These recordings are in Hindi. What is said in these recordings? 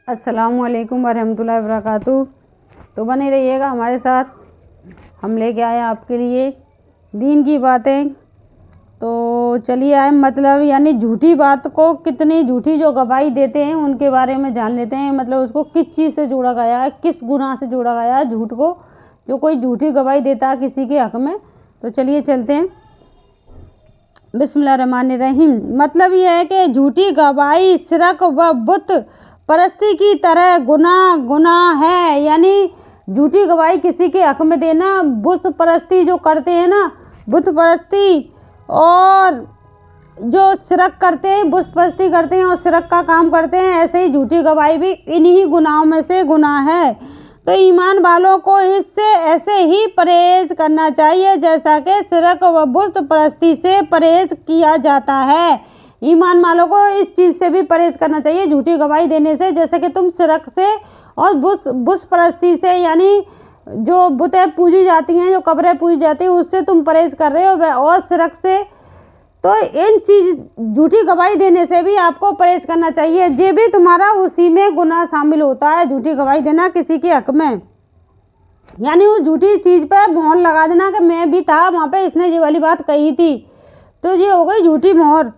अस्सलामुअलैकुम वरहमतुल्लाहि वबरकातुहू। तो बने रहिएगा हमारे साथ। हम लेके आए आपके लिए दीन की बातें। तो चलिए आए मतलब यानी झूठी बात को कितनी झूठी जो गवाही देते हैं उनके बारे में जान लेते हैं। मतलब उसको किस चीज़ से जोड़ा गया है, किस गुनाह से जोड़ा गया है झूठ को, जो कोई झूठी गवाही देता है किसी के हक में। तो चलिए चलते हैं। बिस्मिल्लाहिर्रहमानिर्रहीम। मतलब यह है कि झूठी गवाही शिरक व बुत परस्ती की तरह गुनाह है। यानी झूठी गवाही किसी के हक में देना, बुत परस्ती जो करते हैं ना, बुत परस्ती और जो शिरक करते हैं, बुत परस्ती करते हैं और शिरक का काम करते हैं, ऐसे ही झूठी गवाही भी इन्हीं गुनाहों में से गुनाह है। तो ईमान वालों को इससे ऐसे ही परहेज करना चाहिए जैसा कि शिरक व बुत परस्ती से परहेज किया जाता है। ईमान वालों को इस चीज़ से भी परहेज करना चाहिए, झूठी गवाही देने से, जैसे कि तुम शिरक से और बुत परस्ती से, यानी जो बुतें पूजी जाती हैं, जो कब्रें पूजी जाती हैं, उससे तुम परहेज कर रहे हो और शिरक से। तो इन चीज़ झूठी गवाही देने से भी आपको परहेज करना चाहिए। ये भी तुम्हारा उसी में गुनाह शामिल होता है, झूठी गवाही देना किसी के हक में। यानी वो झूठी चीज़ पर मोहर लगा देना कि मैं भी था वहाँ पे, इसने ये वाली बात कही थी, तो ये हो गई झूठी मोहर।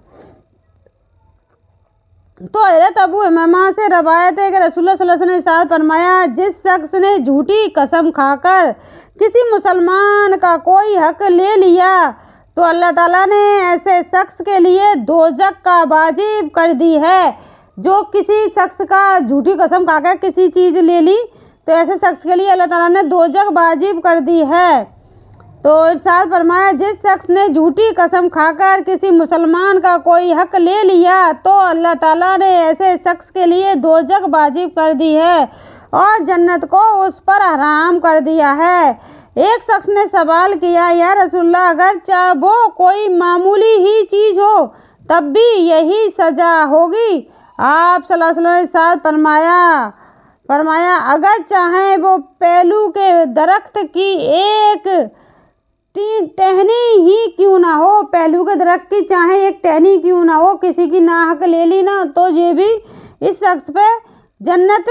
तो हज़रत अबू उमामा से रवायत है कि रसूलुल्लाह सल्लल्लाहु अलैहि वसल्लम ने इरशाद फरमाया, जिस शख्स ने झूठी कसम खाकर किसी मुसलमान का कोई हक ले लिया तो अल्लाह ताला ने ऐसे शख्स के लिए दोज़ख का वाजिब कर दी है। जो किसी शख्स का झूठी कसम खाकर किसी चीज़ ले ली तो ऐसे शख्स के लिए अल्लाह ताला ने दोज़ख वाजिब कर दी है। तो इरशाद फरमाया, जिस शख्स ने झूठी कसम खाकर किसी मुसलमान का कोई हक ले लिया तो अल्लाह ताला ने ऐसे शख्स के लिए दोज़ख वाजिब कर दी है और जन्नत को उस पर हराम कर दिया है। एक शख्स ने सवाल किया, या रसूलल्लाह, अगर चाहे वो कोई मामूली ही चीज़ हो तब भी यही सज़ा होगी? आप सल्लल्लाहु अलैहि वसल्लम ने इरशाद फरमाया, अगर चाहे वो पहलू के दरख्त की एक टहनी ही क्यों ना हो, पहलू के दरख्त की चाहे एक टहनी क्यों ना हो, किसी की नाहक ले ली ना, तो ये भी इस शख्स पे जन्नत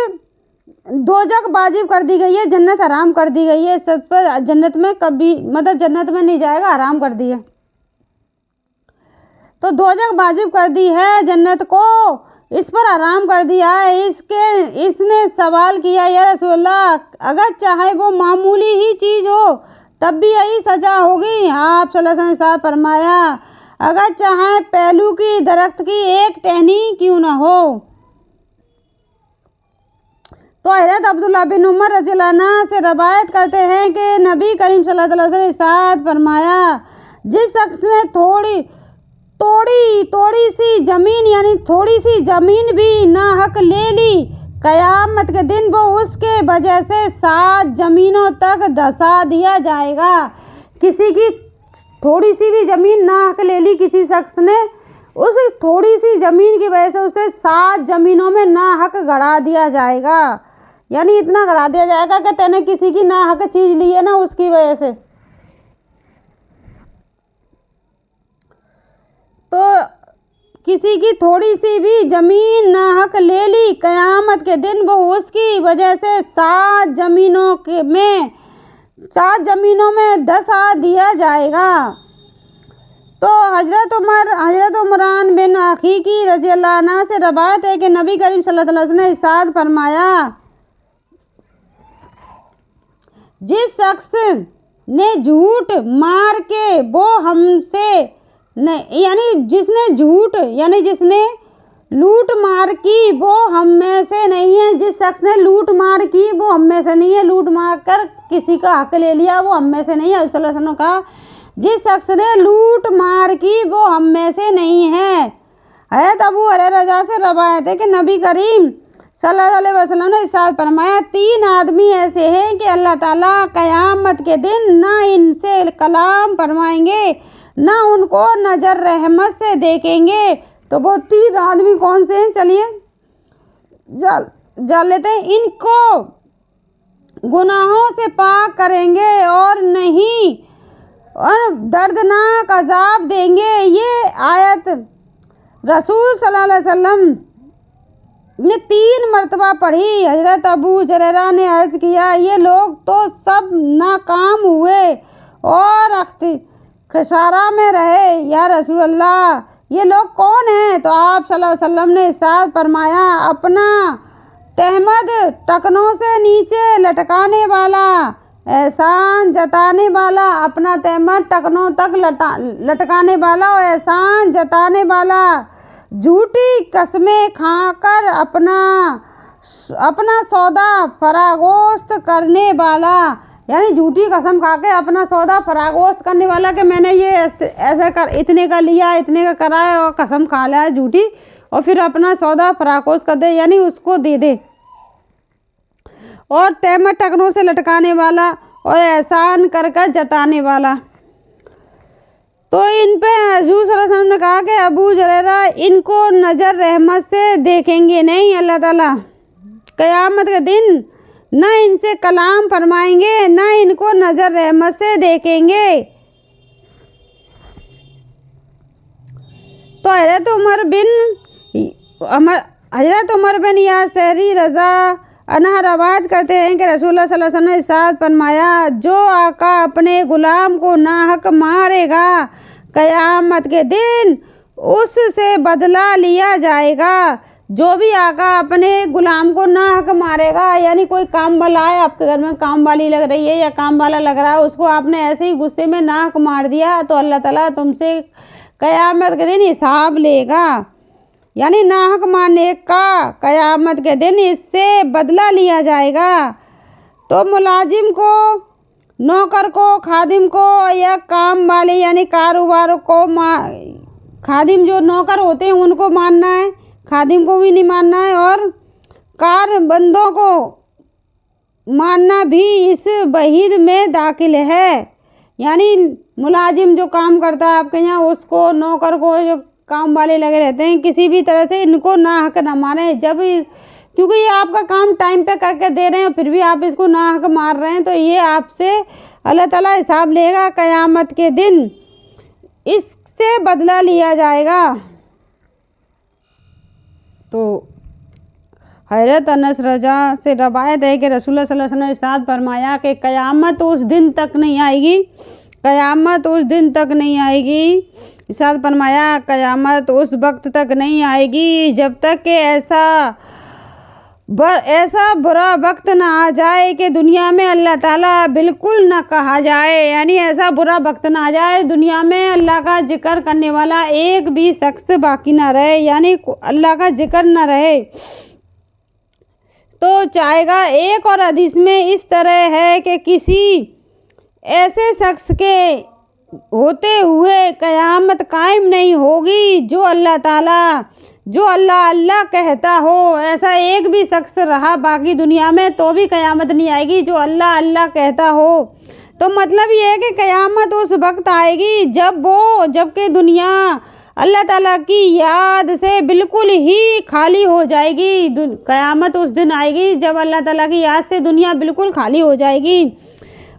दोज़ख वाजिब कर दी गई है, जन्नत हराम कर दी गई है। इस शख्स पर जन्नत में कभी मतलब जन्नत में नहीं जाएगा, हराम कर दी है। तो दोज़ख वाजिब कर दी है, जन्नत को इस पर हराम कर दिया है। इसने सवाल किया, या रसूलल्लाह, अगर चाहे वो मामूली ही चीज़ हो तब भी यही सज़ा होगी? आप सल्लल्लाहु अलैहि वसल्लम ने फरमाया, अगर चाहे पहलू की दरख्त की एक टहनी क्यों ना हो। तो हज़रत अब्दुल्लाह बिन उमर रज़ियल्लाहु अन्हु से रवायत करते हैं कि नबी करीम सल्लल्लाहु अलैहि वसल्लम ने इरशाद फरमाया, जिस शख्स ने थोड़ी सी ज़मीन यानी थोड़ी सी ज़मीन भी नाहक ले ली, क़यामत के दिन वो उसके वजह से 7 ज़मीनों तक धंसा दिया जाएगा। किसी की थोड़ी सी भी ज़मीन नाहक ले ली किसी शख्स ने, उस थोड़ी सी ज़मीन की वजह से उसे 7 ज़मीनों में नाहक गड़ा दिया जाएगा। यानी इतना गड़ा दिया जाएगा कि तूने किसी की नाहक चीज़ ली है ना, उसकी वजह से। तो किसी की थोड़ी सी भी ज़मीन नाहक ले ली, क़यामत के दिन वो उसकी वजह से 7 ज़मीनों में धंसा दिया जाएगा। तो हज़रत उमरान बिन अकीकी रज़ियल्लाहु अन्हु से रवायत है कि नबी करीम सल्लल्लाहु अलैहि वसल्लम ने इरशाद फरमाया, जिस शख्स ने झूठ मार के वो हमसे यानी जिसने लूट मार की वो हम में से नहीं है। जिस शख्स ने लूट मार की वो हम में से नहीं है, लूट मार कर किसी का हक ले लिया वो हम में से नहीं है। सल्लल्लाहु अलैहि वसल्लम ने कहा, जिस शख्स ने लूट मार की वो हम में से नहीं है। हज़रत अबू हुरैरा से रवायत है कि नबी करीम सल्लल्लाहु अलैहि वसल्लम ने इरशाद फरमाया, 3 आदमी ऐसे हैं कि अल्लाह ताला क़यामत के दिन ना इनसे कलाम फरमाएंगे ना उनको नज़र रहमत से देखेंगे। तो वो 3 आदमी कौन से हैं? चलिए जान लेते हैं। इनको गुनाहों से पाक करेंगे और दर्दनाक अजाब देंगे। ये आयत रसूल सल्लल्लाहु अलैहि वसल्लम ने 3 मरतबा पढ़ी। हज़रत अबू हुरैरा ने अर्ज़ किया, ये लोग तो सब नाकाम हुए और खसारा में रहे, या रसूलल्लाह ये लोग कौन हैं? तो आप सल्लल्लाहु अलैहि वसल्लम ने इरशाद फरमाया, अपना तहमद टखनों से नीचे लटकाने वाला, एहसान जताने वाला, अपना तहमद टखनों तक लटकाने वाला और एहसान जताने वाला, झूठी कस्में खाकर अपना सौदा फरागोस्त करने वाला, यानी झूठी कसम खा के अपना सौदा फरागोस्त करने वाला कि मैंने ये ऐसा कर इतने का लिया, इतने का कराया और कसम खा लिया झूठी और फिर अपना सौदा फरागोस्त कर दे, यानी उसको दे दे। और तहमत टखनों से लटकाने वाला और एहसान कर कर जताने वाला। तो इन पे हुज़ूर सल्लल्लाहु अलैहि वसल्लम ने कहा कि अबू हुरैरा इनको नज़र रहमत से देखेंगे नहीं अल्लाह ताला क़यामत के दिन, न इनसे कलाम फरमाएंगे, न इनको नज़र रहमत से देखेंगे। तो हज़रत उमर बिन यासरी रज़ा अन्हा रवायत करते हैं कि रसूलुल्लाह सल्लल्लाहु अलैहि वसल्लम ने इरशाद फरमाया, जो आका अपने गुलाम को नाहक मारेगा क़यामत के दिन उससे बदला लिया जाएगा। जो भी आका अपने गुलाम को नाहक मारेगा, यानी कोई काम वाला है, आपके घर में काम वाली लग रही है या काम वाला लग रहा है, उसको आपने ऐसे ही गुस्से में नाहक मार दिया तो अल्लाह ताला तुमसे क़यामत के दिन हिसाब लेगा, यानी नाहक मारने का क़यामत के दिन इससे बदला लिया जाएगा। तो मुलाजिम को, नौकर को, खादिम को या काम वाले यानी कारोबार को खादिम जो नौकर होते हैं उनको मानना है, खादिम को भी नहीं मानना है, और कार बंदों को मानना भी इस वहीद में दाखिल है। यानी मुलाजिम जो काम करता है आपके यहाँ, उसको, नौकर को, जो काम वाले लगे रहते हैं, किसी भी तरह से इनको नाहक न मारें। जब क्योंकि ये आपका काम टाइम पे करके दे रहे हैं फिर भी आप इसको नाहक मार रहे हैं, तो ये आपसे अल्लाह ताला हिसाब लेगा क़यामत के दिन, इससे बदला लिया जाएगा। तो हज़रत अनस रज़ा से रवायत है कि रसूलुल्लाह सल्लल्लाहु अलैहि वसल्लम ने इरशाद फरमाया कि क़यामत उस दिन तक नहीं आएगी, क़यामत उस दिन तक नहीं आएगी, इरशाद फरमाया क़यामत उस वक्त तक नहीं आएगी जब तक कि ऐसा बुरा वक्त ना आ जाए कि दुनिया में अल्लाह ताला बिल्कुल ना कहा जाए, यानी ऐसा बुरा वक्त ना आ जाए दुनिया में अल्लाह का जिक्र करने वाला एक भी शख्स बाकी ना रहे, यानी अल्लाह का जिक्र ना रहे। तो चाहेगा एक और हदीस में इस तरह है कि किसी ऐसे शख्स के होते हुए क़यामत कायम नहीं होगी जो अल्लाह अल्लाह कहता हो, ऐसा एक भी शख्स रहा बाकी दुनिया में तो भी क़यामत नहीं आएगी जो अल्लाह अल्लाह कहता हो। तो मतलब ये है कि क़यामत उस वक्त आएगी जबकि दुनिया अल्लाह ताला की याद से बिल्कुल ही खाली हो जाएगी। क़यामत उस दिन आएगी जब अल्लाह ताला की याद से दुनिया बिल्कुल खाली हो जाएगी।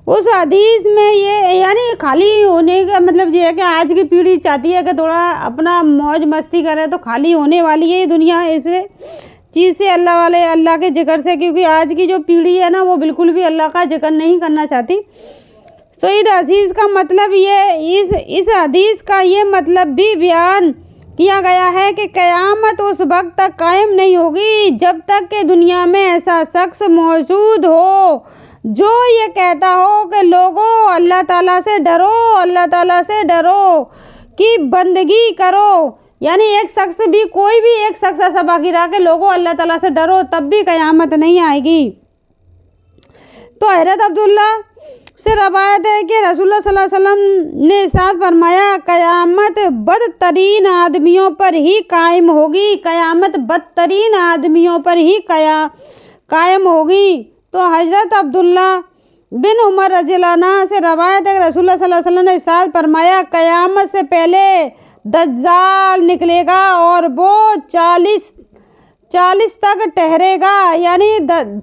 उस हदीस में ये यानी खाली होने का मतलब ये है कि आज की पीढ़ी चाहती है कि थोड़ा अपना मौज मस्ती करे, तो खाली होने वाली है दुनिया इस चीज़ से, अल्लाह के जिक्र से, क्योंकि आज की जो पीढ़ी है ना वो बिल्कुल भी अल्लाह का जिक्र नहीं करना चाहती। तो इस हदीस का मतलब ये इस हदीस का ये मतलब भी बयान किया गया है कि क़यामत उस वक्त तक कायम नहीं होगी जब तक कि दुनिया में ऐसा शख्स मौजूद हो जो ये कहता हो कि लोगों अल्लाह ताला से डरो, अल्लाह ताला से डरो कि बंदगी करो, यानी एक शख्स भी, कोई भी एक शख्स ऐसा बाकी रहा कि लोगों अल्लाह ताला से डरो, तब भी क़यामत नहीं आएगी। तो हज़रत अब्दुल्ला से रवायत है कि रसूलुल्लाह सल्लल्लाहु अलैहि वसल्लम ने इरशाद फरमाया, क़यामत बदतरीन आदमियों पर ही कायम होगी, क़यामत बदतरीन आदमियों पर ही कायम होगी। तो हज़रत अब्दुल्ला बिन उमर रज़ियल्लाहु अन्हु से रवायत है कि रसूलुल्लाह सल्लल्लाहु अलैहि वसल्लम ने इरशाद फरमाया, क़यामत से पहले दज्जाल निकलेगा और वो 40 तक ठहरेगा, यानी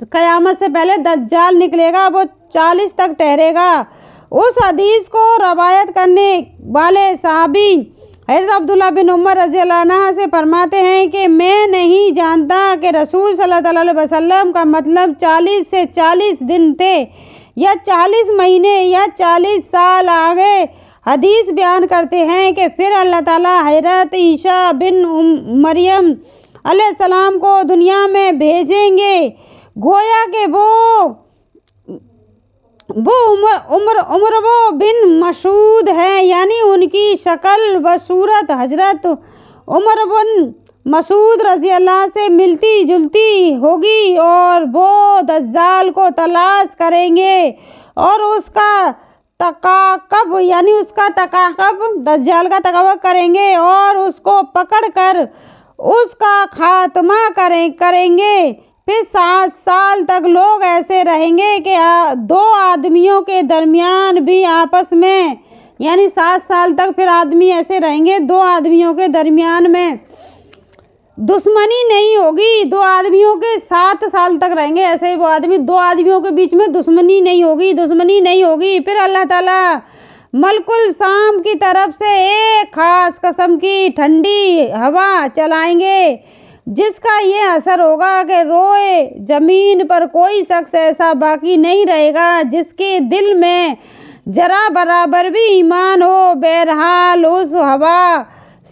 क़यामत से पहले दज्जाल निकलेगा, वो 40 तक ठहरेगा। उस हदीस को रवायत करने वाले सहाबी हज़रत अब्दुल्ला बिन उमर रज़ियल्लाहु अन्हु से फरमाते हैं कि मैं नहीं जानता कि रसूल सल्लल्लाहु अलैहि वसल्लम का मतलब 40 से 40 दिन थे या 40 महीने या 40 साल। आगे हदीस बयान करते हैं कि फिर अल्लाह ताला हज़रत ईसा बिन मरियम अलैहिस्सलाम को दुनिया में भेजेंगे। गोया के वो उम्र वो बिन मसूद है, यानी उनकी शक्ल व सूरत हजरत उमर बिन मसूद रज़ी अल्लाह से मिलती जुलती होगी और वो दज्जाल को तलाश करेंगे और उसका तकाकब यानी उसका तकाकब दज्जाल का तकाकब करेंगे और उसको पकड़कर उसका खात्मा करेंगे। फिर 7 साल तक लोग ऐसे रहेंगे कि दो आदमियों के दरमियान भी आपस में, यानी 7 साल तक फिर आदमी ऐसे रहेंगे, दो आदमियों के दरमियान में दुश्मनी नहीं होगी। दो आदमियों के 7 साल तक रहेंगे ऐसे ही वो आदमी, दो आदमियों के बीच में दुश्मनी नहीं होगी। फिर अल्लाह ताला मलकुल शाम की तरफ से एक खास किस्म की ठंडी हवा चलाएंगे जिसका ये असर होगा कि रोए ज़मीन पर कोई शख्स ऐसा बाकी नहीं रहेगा जिसके दिल में जरा बराबर भी ईमान हो। बहरहाल उस हवा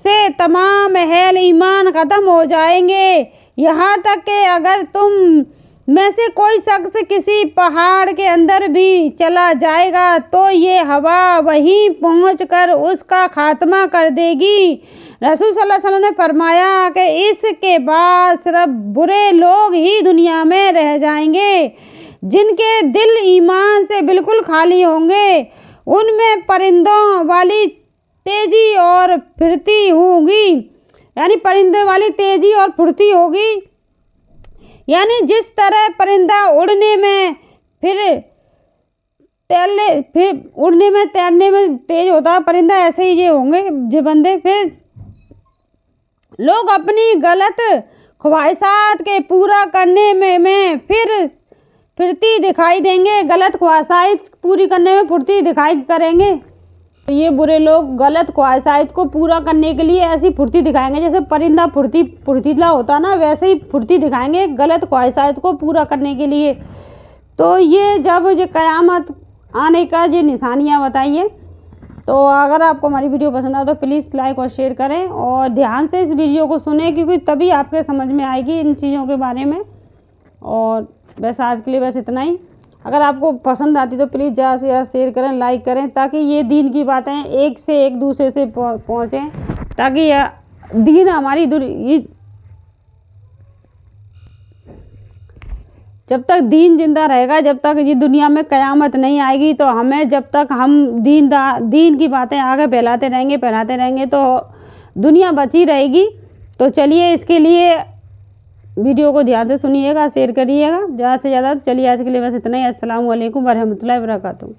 से तमाम अहल ईमान ख़त्म हो जाएंगे, यहाँ तक कि अगर तुम में से कोई शख्स किसी पहाड़ के अंदर भी चला जाएगा तो ये हवा वहीं पहुंचकर उसका खात्मा कर देगी। रसूल सल्लल्लाहु अलैहि वसल्लम ने फरमाया कि इसके बाद सिर्फ बुरे लोग ही दुनिया में रह जाएंगे जिनके दिल ईमान से बिल्कुल खाली होंगे। उनमें परिंदों वाली तेज़ी और फुर्ती होगी, यानी परिंदे वाली तेज़ी और फुर्ती होगी, यानी जिस तरह परिंदा उड़ने में तैरने में तेज होता है परिंदा, ऐसे ही ये होंगे जो बंदे। फिर लोग अपनी गलत ख्वाहिशात के पूरा करने में फिर फुर्ती दिखाई देंगे, गलत ख्वाहिशात पूरी करने में फुर्ती दिखाई करेंगे। तो ये बुरे लोग गलत ख्वाहिशात को पूरा करने के लिए ऐसी फुर्ती दिखाएंगे, जैसे परिंदा फुर्तीला होता ना, वैसे ही फुर्ती दिखाएंगे गलत ख्वाहिशात को पूरा करने के लिए। तो ये जब ये क़यामत आने का ये निशानियाँ बताइए। तो अगर आपको हमारी वीडियो पसंद आए तो प्लीज़ लाइक और शेयर करें और ध्यान से इस वीडियो को सुनें, क्योंकि तभी आपके समझ में आएगी इन चीज़ों के बारे में। और बस आज के लिए बस इतना ही। अगर आपको पसंद आती तो प्लीज़ ज़्यादा से ज़्यादा शेयर करें, लाइक करें, ताकि ये दीन की बातें एक से एक दूसरे से पहुँचें, ताकि यह दीन हमारी जब तक दीन जिंदा रहेगा, जब तक ये दुनिया में क़यामत नहीं आएगी, तो हमें जब तक हम दीन की बातें आगे फैलाते रहेंगे तो दुनिया बची रहेगी। तो चलिए इसके लिए वीडियो को ध्यान से सुनिएगा, शेयर करिएगा ज़्यादा से ज़्यादा। चलिए आज के लिए बस इतना ही। अस्सलामु अलैकुम वरहमतुल्लाहि वबरकातुहू।